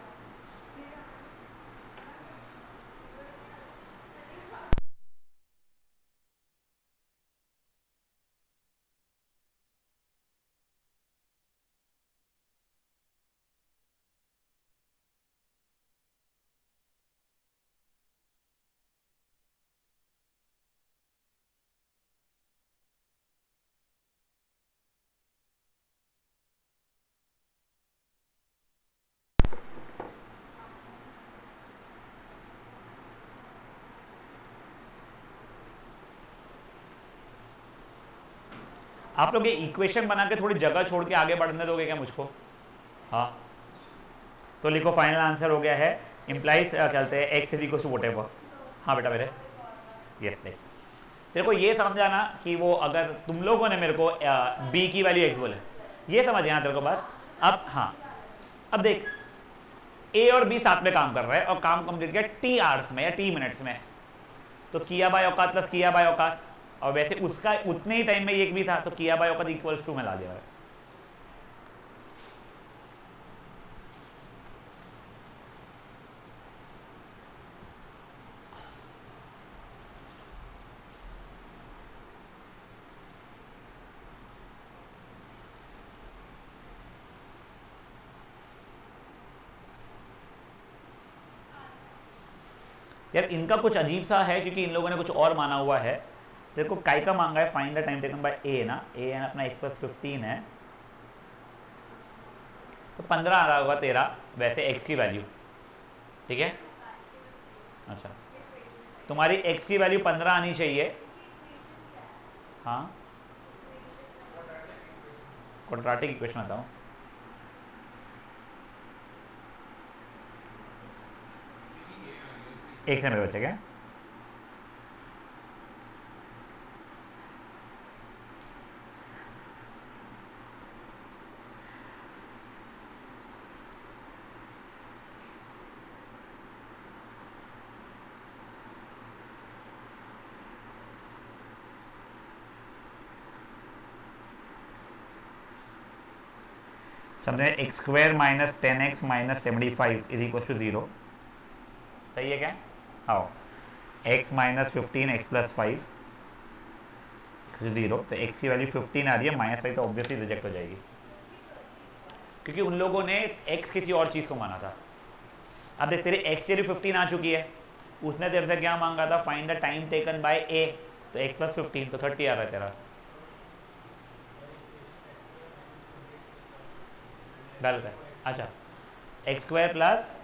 आप लोग ये इक्वेशन बना के थोड़ी जगह छोड़ के आगे बढ़ने दोगे क्या मुझको? हाँ, तो लिखो फाइनल आंसर हो गया है इम्प्लाइज चलते हैं x is equal to whatever. हाँ बेटा मेरे, यस देख, तेरे को ये समझाना कि वो अगर तुम लोगों ने मेरे को बी की वैल्यू एक्स बोले, ये समझ गया तेरे को बस। अब हाँ, अब देख ए और बी साथ में काम कर रहे हैं और काम कंप्लीट किया टी आवर्स में या टी मिनट्स में, तो किया बाय औकात प्लस किया बाय औकात, और वैसे उसका उतने ही टाइम में एक भी था तो किया बाय औकात इक्वल्स टू में ला दिया है। यार इनका कुछ अजीब सा है क्योंकि इन लोगों ने कुछ और माना हुआ है। तेरे को काय का मांगा है, find the time taken by A ना, ए है अपना एक्स प्लस 15 है, तो 15 आ रहा होगा तेरा वैसे एक्स की वैल्यू, ठीक है। अच्छा, तुम्हारी एक्स की वैल्यू 15 आनी चाहिए। हाँ, क्वाड्रेटिक इक्वेशन आता हूँ। एक से मेरे बच्चे क्या समझे, x square minus 10x minus 75 is equal to 0, सही है क्या? आओ, x माइनस 15 x प्लस 5 0, तो x की वैल्यू 15 आ रही है, माइनस 5 तो ऑब्वियसली रिजेक्ट हो जाएगी क्योंकि उन लोगों ने x किसी और चीज़ को माना था। अब देख तेरी x की वैल्यू 15 आ चुकी है, उसने तेरे से क्या मांगा था, find the time taken bye a, तो x प्लस 15 तो 30 आ रहा है तेरा, गलत है। अच्छा, एक्स स्क्वायर प्लस,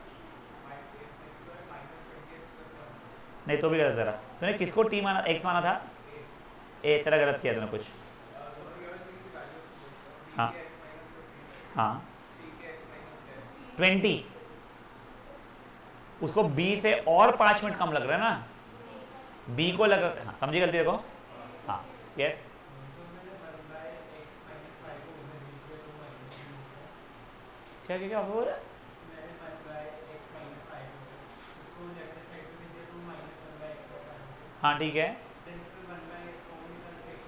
नहीं तो भी गलत तेरा, तूने किसको टी माना, एक्स माना था, ए, तेरा गलत किया तूने कुछ। हाँ हाँ 20, उसको बी से और 5 मिनट कम लग रहा है ना, बी को लग रहा है, हाँ समझी गलती देखो, हाँ यस। क्या क्या क्या हो रहा है? हाँ ठीक है,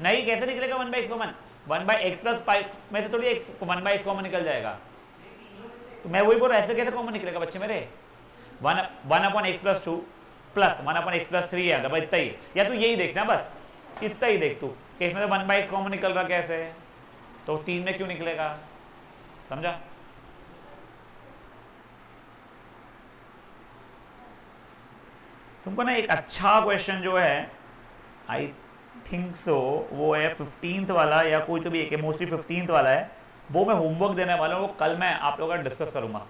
नहीं कैसे निकलेगा 1/x कॉमन, 1/x प्लस 5 में से थोड़ी x 1/x कॉमन निकल जाएगा, तो मैं वही बोल रहा, ऐसे कैसे कॉमन निकलेगा बच्चे मेरे, 1/x plus 2 plus 1/x plus 3 है, अगर इतना ही, या तू यही देखना बस, इतना ही देख तू कि इसमें 1/x कॉमन निकल रहा कैसे, तो 3 में क्यों निकलेगा, समझा? तुमको ना एक अच्छा क्वेश्चन जो है, आई थिंक सो वो है 15th वाला या कोई तो भी एक है, मोस्टली 15th वाला है, वो मैं होमवर्क देने वाला हूँ, वो कल मैं आप लोगों का डिस्कस करूंगा।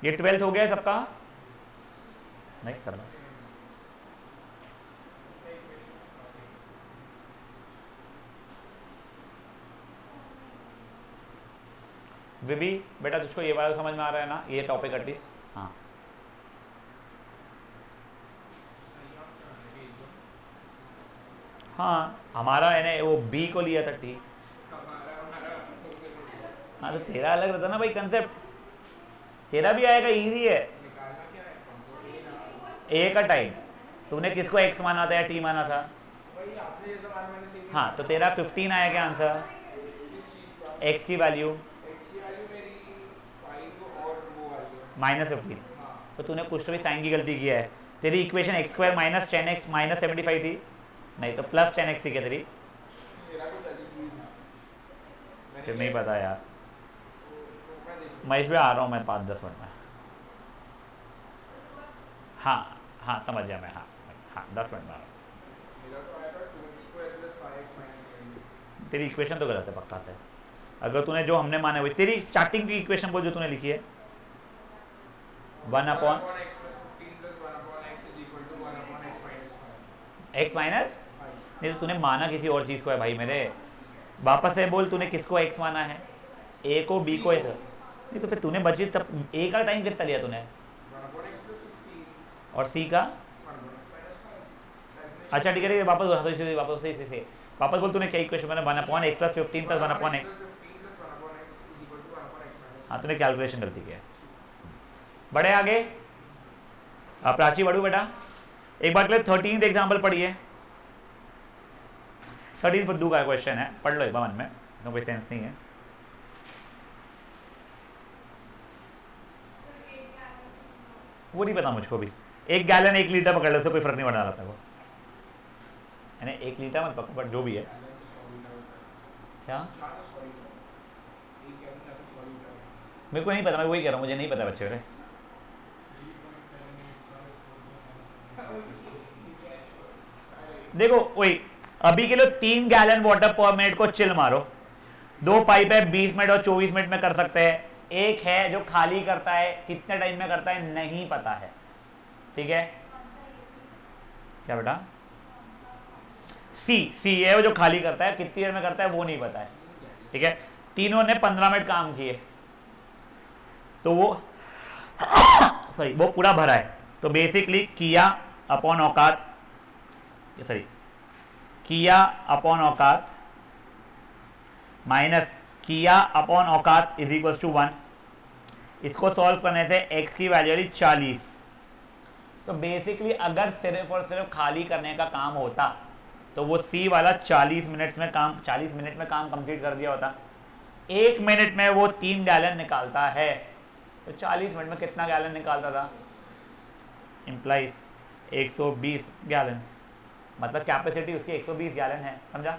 ये 12th हो गया है सबका? नहीं करना, विभी बेटा तुझको ये वाला समझ में आ रहा है ना, ये टॉपिक एटलीस्ट? हाँ हाँ, हमारा है ना वो बी को लिया था, ठीक। हाँ तो तेरा अलग रहता ना भाई कंसेप्ट, तेरा भी आएगा, इजी है। ए का टाइम तूने किसको एक्स माना था या टी माना था? वही आपने जैसा माना मैंने सेम ही हाँ तो तेरा 15 आया क्या आंसर? x की वैल्यू x की वैल्यू मेरी 5 और वो वाली है -15। हाँ तो तूने कुछ तो भी साइन की गलती किया है। तेरी equation x² minus 10x minus 75 थी, नहीं तो प्लस 10x थी क्या तेरी? मेरा कुछ अजीब ही था फिर नहीं पता यार, मैं देख मैं इसमें आ रहा हूँ मैं 5-10 मिनट में। हाँ हाँ समझ गया मैं, हाँ हाँ 10 मिनट में आ रहा हूँ। मेरा तो आया था 2x² + 5x - 7 तेरी इक्वेशन तो गलत है पक्का से। अगर तूने जो हमने माने हुई तेरी स्टार्टिंग की इक्वेशन बोल जो तूने लिखी है 1 upon x + 15 + 1/x = 1/x - 5 x minus, 5 नहीं तो तूने माना किसी और चीज़ को है भाई मेरे। वापस से बोल, तूने किसको x माना है? a को b को ऐसा नहीं, तो फिर तूने बची तब a का टाइम कितना लिया तूने 1/x + 15 और c का? 1/x - 5 अच्छा ठीक है, वापस वापस से वापस बोल, तूने क्या इक्वेशन बना 1/x + 15 + 1/x। 15 + 1/x = 1/x - हाँ तूने कैलकुलेशन गलती किया है। बढ़े आगे, प्राची बढ़ू बेटा, एक बार के लिए 13th एग्जाम्पल पढ़िए। 13 फुद्दू का क्वेश्चन है, पढ़ लो एक बार मन में, तो कोई सेंस नहीं है। वो नहीं पता मुझको भी, 1 गैलन 1 लीटर पकड़ लो, उससे कोई फर्क नहीं पड़ने वाला था वो, यानी 1 लीटर मत पकड़, बट जो भी है। क्या मेरे को नहीं पता, मैं वही कह रहा हूँ, मुझे नहीं पता बच्चे मेरे। देखो वही, अभी के लिए 3 गैलन वाटर पर मिनट को चिल मारो। 2 पाइप है, 20 मिनट और 24 मिनट में कर सकते हैं। एक है जो खाली करता है, कितने टाइम में करता है नहीं पता है, ठीक है। क्या बेटा? सी है वो जो खाली करता है, कितनी देर में करता है वो नहीं पता है, ठीक है। तीनों ने 15 मिनट काम किए, तो वो सॉरी वो पूरा भरा है। तो बेसिकली किया अपॉन औकात, सॉरी किया अपॉन औकात माइनस किया अपॉन औकात इज इक्वल टू 1। इसको सॉल्व करने से x की वैल्यू आई 40। तो बेसिकली अगर सिर्फ और सिर्फ खाली करने का काम होता तो वो C वाला 40 मिनट में काम कंप्लीट कर दिया होता। 1 मिनट में वो 3 गैलन निकालता है, तो 40 मिनट में कितना गैलन निकालता था? इंप्लाइज 120 गैलन, मतलब कैपेसिटी उसकी 120 गैलन है, समझा?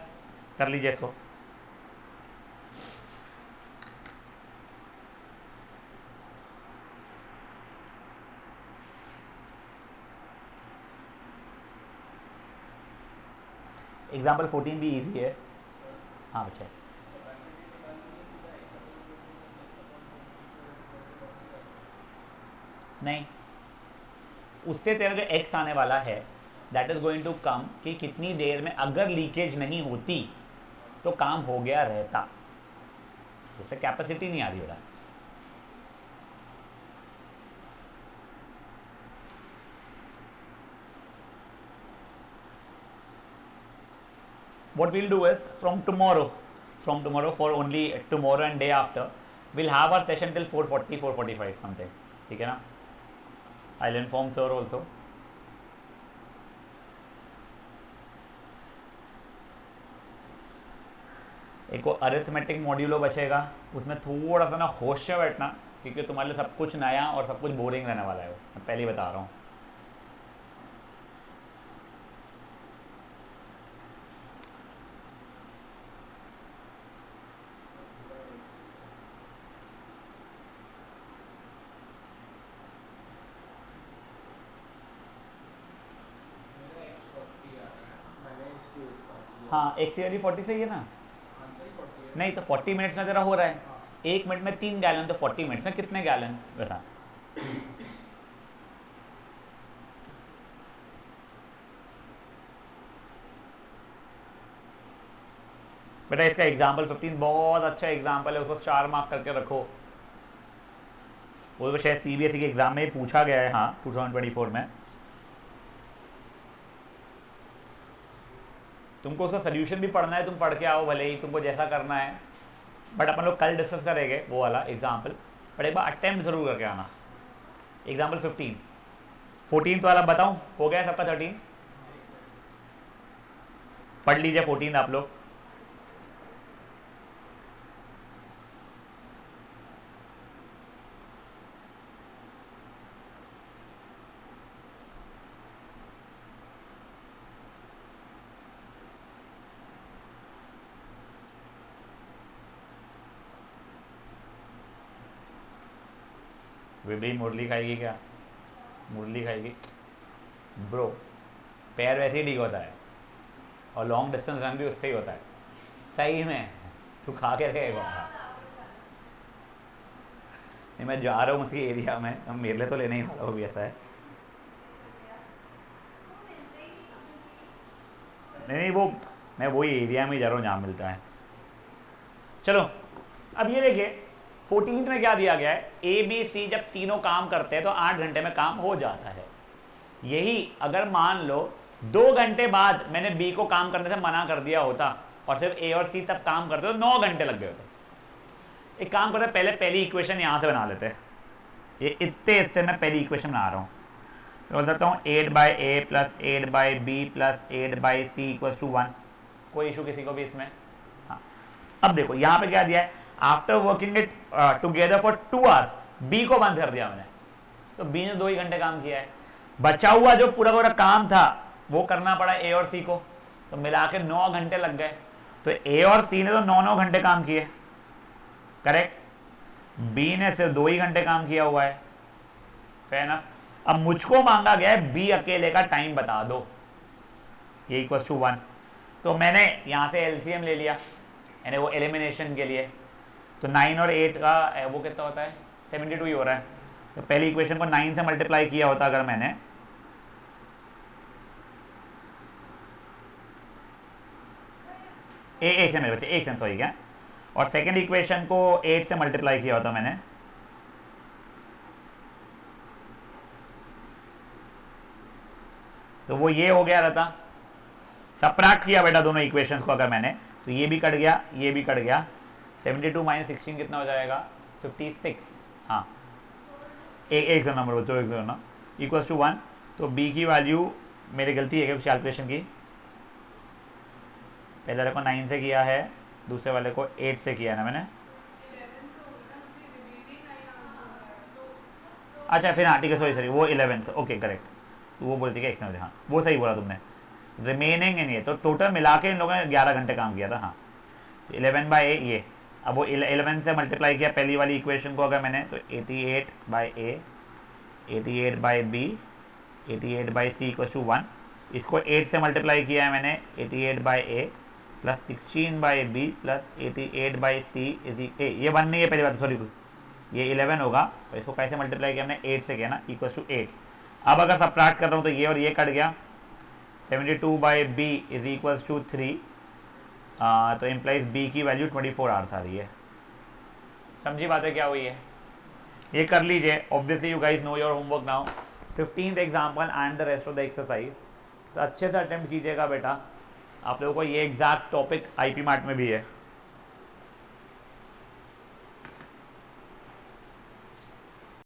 कर लीजिए इसको। एग्जाम्पल 14 भी इजी है। हाँ बच्चा, नहीं उससे तेरा जो x आने वाला है that is going to come कि कितनी देर में अगर लीकेज नहीं होती तो काम हो गया रहता, उससे कैपेसिटी नहीं आ रही बेटा। What we'll do is from tomorrow for only tomorrow and day after we'll have our session till 4:40 4:45 something, ठीक है ना? I'll inform sir also. एक वो अरिथमेटिक मॉड्यूलो बचेगा, उसमें थोड़ा सा ना होश से बैठना, क्योंकि तुम्हारे लिए सब कुछ नया और सब कुछ बोरिंग रहने वाला है, वो मैं पहले ही बता रहा हूँ। हाँ एक थियरी 40 सही है ना? नहीं तो 40 मिनट्स में तेरा हो रहा है, 1 मिनट में 3 गैलन, तो 40 मिनट्स में कितने गैलन वैसा? बेटा इसका एग्जाम्पल 15 बहुत अच्छा एग्जाम्पल है, उसको 4 मार्क करके रखो। वो तो शायद CBSE के एग्जाम में पूछा गया है, हाँ 2024 में। तुमको उसका सोल्यूशन भी पढ़ना है, तुम पढ़ के आओ भले ही, तुमको जैसा करना है, बट अपन लोग कल डिस्कस करेंगे वो वाला एग्जाम्पल, बट एक बार अटेम्प्ट जरूर करके आना। एग्जाम्पल 15, 14th वाला बताऊं, हो गया सबका 13? पढ़ लीजिए 14 आप लोग। भी मुरली खाएगी क्या? मुरली खाएगी ब्रो। पैर वैसे ही ठीक होता है और लॉन्ग डिस्टेंस रन भी उससे ही होता है। सही में तू खा के रहेगा। नहीं मैं जा रहा हूँ उसी एरिया में, अब मेरे लिए तो लेने ही वाला, वो भी ऐसा है। नहीं वो मैं वही एरिया में जा रहा हूँ जहाँ मिलता है। चलो अब ये देखिए 14th में क्या दिया गया है, ए बी सी जब तीनों काम करते हैं तो 8 घंटे में काम हो जाता है। यही अगर मान लो 2 घंटे बाद मैंने बी को काम करने से मना कर दिया होता और सिर्फ ए और सी तब काम करते तो 9 घंटे लग गए होते। एक काम करते हैं, पहले पहली इक्वेशन यहाँ से बना लेते हैं। ये इतने इससे मैं पहली इक्वेशन बना रहा हूँ, बोल सकता हूँ 8/a plus 8/b plus 8/c equals to 1। कोई इशू किसी को भी इसमें? हाँ अब देखो यहाँ पे क्या दिया है, after working it together for 2 hours, B को बंद कर दिया मैंने तो बी ने 2 ही घंटे काम किया है। बचा हुआ जो पूरा पूरा काम था वो करना पड़ा ए और सी को, तो मिला के 9 घंटे लग गए। तो ए और सी ने तो 9 घंटे काम किए, करेक्ट। बी ने सिर्फ 2 ही घंटे काम किया हुआ है, फेयर एनफ। अब मुझको मांगा गया है बी अकेले का टाइम बता दो, ये इक्वल्स टू 1। तो मैंने यहां से एलसीएम ले लिया, यानी वो एलिमिनेशन के लिए। तो 9 और 8 का वो कितना होता है, 72 ही हो रहा है। तो पहली इक्वेशन को 9 से मल्टीप्लाई किया होता अगर मैंने, एक से मेरे बच्चे एक सेंस सॉरी क्या, और सेकंड इक्वेशन को 8 से मल्टीप्लाई किया होता मैंने, तो वो ये हो गया रहता। सबट्रैक्ट किया बेटा दोनों इक्वेशंस को अगर मैंने, तो ये भी कट गया ये भी कट गया। 72 माइनस 16 कितना हो जाएगा, 56। हाँ एक से नंबर बच्चों, एक से ना इक्वल्स टू 1। तो बी की वैल्यू, मेरी गलती है क्या कैलकुलेशन की, पहले वाले को 9 से किया है, दूसरे वाले को 8 से किया है ना मैंने। अच्छा फिर हाँ ठीक है, सॉरी वो 11 से, ओके करेक्ट। तो वो बोलती है एक्शन, हाँ वो सही बोला तुमने, रिमेनिंग इन ये तो टोटल मिला के इन लोगों ने 11 घंटे काम किया था। हाँ तो 11/a ये, अब वो 11 से मल्टीप्लाई किया पहली वाली इक्वेशन को अगर मैंने, तो 88/a 88/b 88/c equals to 1। इसको 8 से मल्टीप्लाई किया है मैंने, 88/a plus 16/b plus 88/c is ये 1 नहीं है पहली बात, सॉरी ये 11 होगा। और इसको कैसे मल्टीप्लाई किया हमने, 8 से किया ना, इक्वल्स टू 8। अब अगर सबट्रैक्ट कर रहा हूँ तो ये और ये कट गया, 72/b इज इक्वल्स टू 3। तो इम्प्लाइज बी की वैल्यू 24 आवर्स आ रही है। समझी बातें क्या हुई है, ये कर लीजिए। Obviously you guys know your homework now. 15th example and the rest of the exercise तो अच्छे से अटेम्प्ट कीजिएगा बेटा। आप लोगों को ये एग्जैक्ट टॉपिक आईपी मार्ट में भी है।